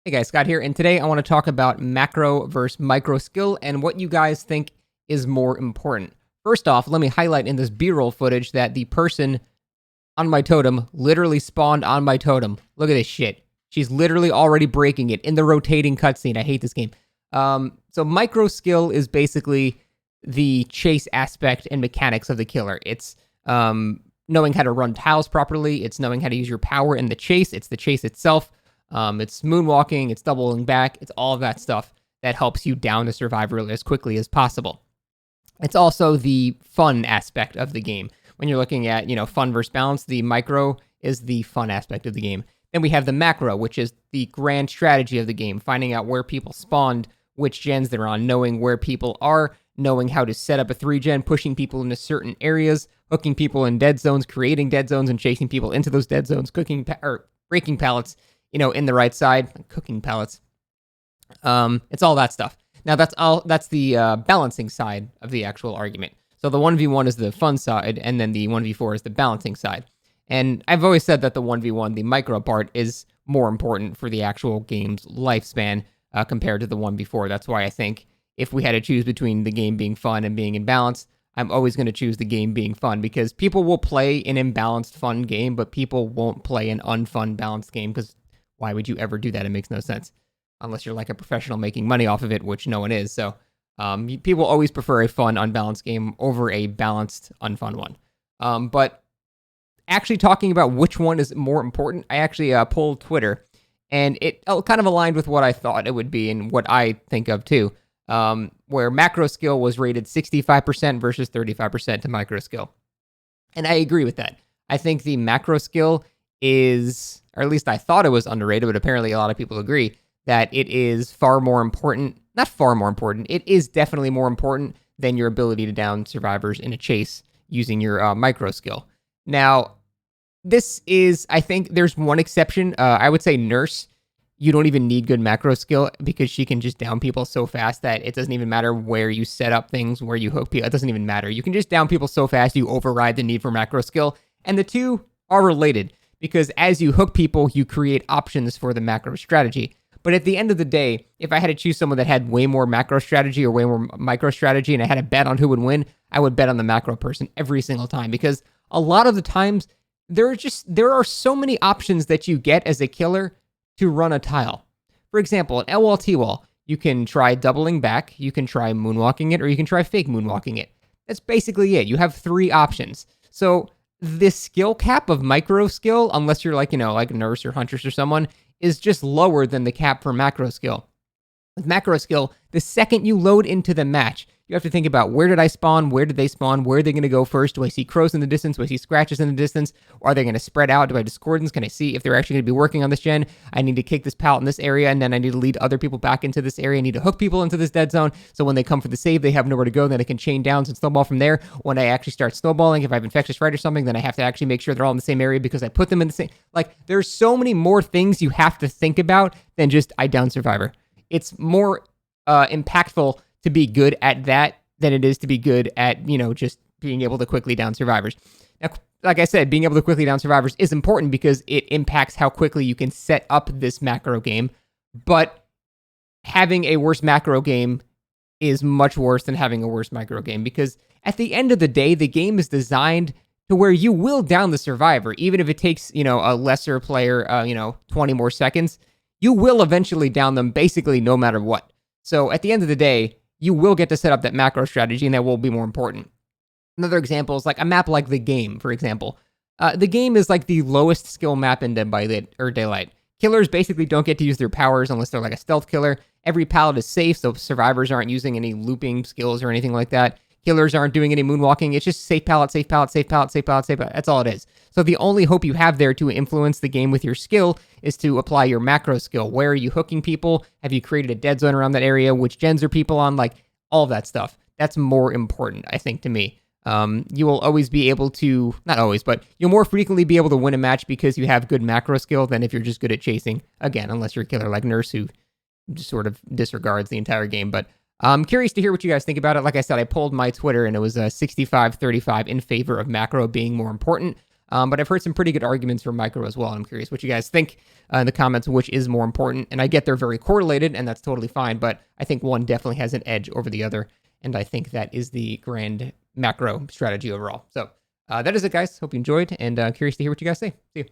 Hey guys, Scott here, and today I want to talk about macro versus micro skill and what you guys think is more important. First off, let me highlight in this B-roll footage that the person on my totem literally spawned on my totem. Look at this shit. She's literally already breaking it in the rotating cutscene. I hate this game. So micro skill is basically the chase aspect and mechanics of the killer. It's knowing how to run tiles properly. It's knowing how to use your power in the chase. It's the chase itself. It's moonwalking, it's doubling back, it's all of that stuff that helps you down the survivor as quickly as possible. It's also the fun aspect of the game. When you're looking at, fun versus balance, the micro is the fun aspect of the game. Then we have the macro, which is the grand strategy of the game, finding out where people spawned, which gens they're on, knowing where people are, knowing how to set up a 3-gen, pushing people into certain areas, hooking people in dead zones, creating dead zones, and chasing people into those dead zones, breaking pallets, in the right side, cooking pellets. It's all that stuff. Now that's the balancing side of the actual argument. So the 1v1 is the fun side, and then the 1v4 is the balancing side. And I've always said that the 1v1, the micro part, is more important for the actual game's lifespan compared to the 1v4. That's why I think if we had to choose between the game being fun and being in balance, I'm always going to choose the game being fun, because people will play an imbalanced fun game, but people won't play an unfun balanced game, because why would you ever do that? It makes no sense. Unless you're like a professional making money off of it, which no one is. So people always prefer a fun, unbalanced game over a balanced, unfun one. But actually talking about which one is more important, I actually pulled Twitter, and it kind of aligned with what I thought it would be and what I think of too, where macro skill was rated 65% versus 35% to micro skill. And I agree with that. I think the macro skill is, or at least I thought it was underrated, but apparently a lot of people agree that it is far more important. Not far more important. It is definitely more important than your ability to down survivors in a chase using your micro skill. Now, this is, I think there's one exception. I would say Nurse. You don't even need good macro skill, because she can just down people so fast that it doesn't even matter where you set up things, where you hook people. It doesn't even matter. You can just down people so fast you override the need for macro skill. And the two are related, because as you hook people, you create options for the macro strategy. But at the end of the day, if I had to choose someone that had way more macro strategy or way more micro strategy, and I had to bet on who would win, I would bet on the macro person every single time, because a lot of the times there are so many options that you get as a killer to run a tile. For example, an L-wall, T-wall, you can try doubling back, you can try moonwalking it, or you can try fake moonwalking it. That's basically it. You have 3 options. So the skill cap of micro skill, unless you're like Nurse or Huntress or someone, is just lower than the cap for macro skill. With macro skill, the second you load into the match, you have to think about, where did I spawn? Where did they spawn? Where are they going to go first? Do I see crows in the distance? Do I see scratches in the distance? Or are they going to spread out? Do I have discordance? Can I see if they're actually going to be working on this gen? I need to kick this pallet in this area, and then I need to lead other people back into this area. I need to hook people into this dead zone, so when they come for the save, they have nowhere to go. Then I can chain downs and snowball from there. When I actually start snowballing, if I have infectious right or something, then I have to actually make sure they're all in the same area, because I put them in the same... there's so many more things you have to think about than just I down survivor. It's more impactful to be good at that than it is to be good at, just being able to quickly down survivors. Now, like I said, being able to quickly down survivors is important because it impacts how quickly you can set up this macro game, but having a worse macro game is much worse than having a worse micro game, because at the end of the day, the game is designed to where you will down the survivor, even if it takes, a lesser player, 20 more seconds, you will eventually down them basically no matter what. So at the end of the day, you will get to set up that macro strategy, and that will be more important. Another example is like a map like the game, for example. The game is like the lowest skill map in Dead by Daylight. Killers basically don't get to use their powers unless they're like a stealth killer. Every pallet is safe, so survivors aren't using any looping skills or anything like that. Killers aren't doing any moonwalking. It's just safe pallet, safe pallet, safe pallet, safe pallet, safe pallet. That's all it is. So the only hope you have there to influence the game with your skill is to apply your macro skill. Where are you hooking people? Have you created a dead zone around that area? Which gens are people on? All of that stuff. That's more important, I think, to me. You will always be able to, not always, but you'll more frequently be able to win a match because you have good macro skill than if you're just good at chasing. Again, unless you're a killer like Nurse, who just sort of disregards the entire game. But I'm curious to hear what you guys think about it. Like I said, I polled my Twitter, and it was 65-35 in favor of macro being more important. But I've heard some pretty good arguments for micro as well. And I'm curious what you guys think in the comments, which is more important. And I get they're very correlated, and that's totally fine. But I think one definitely has an edge over the other. And I think that is the grand macro strategy overall. So that is it, guys. Hope you enjoyed, and curious to hear what you guys say. See you.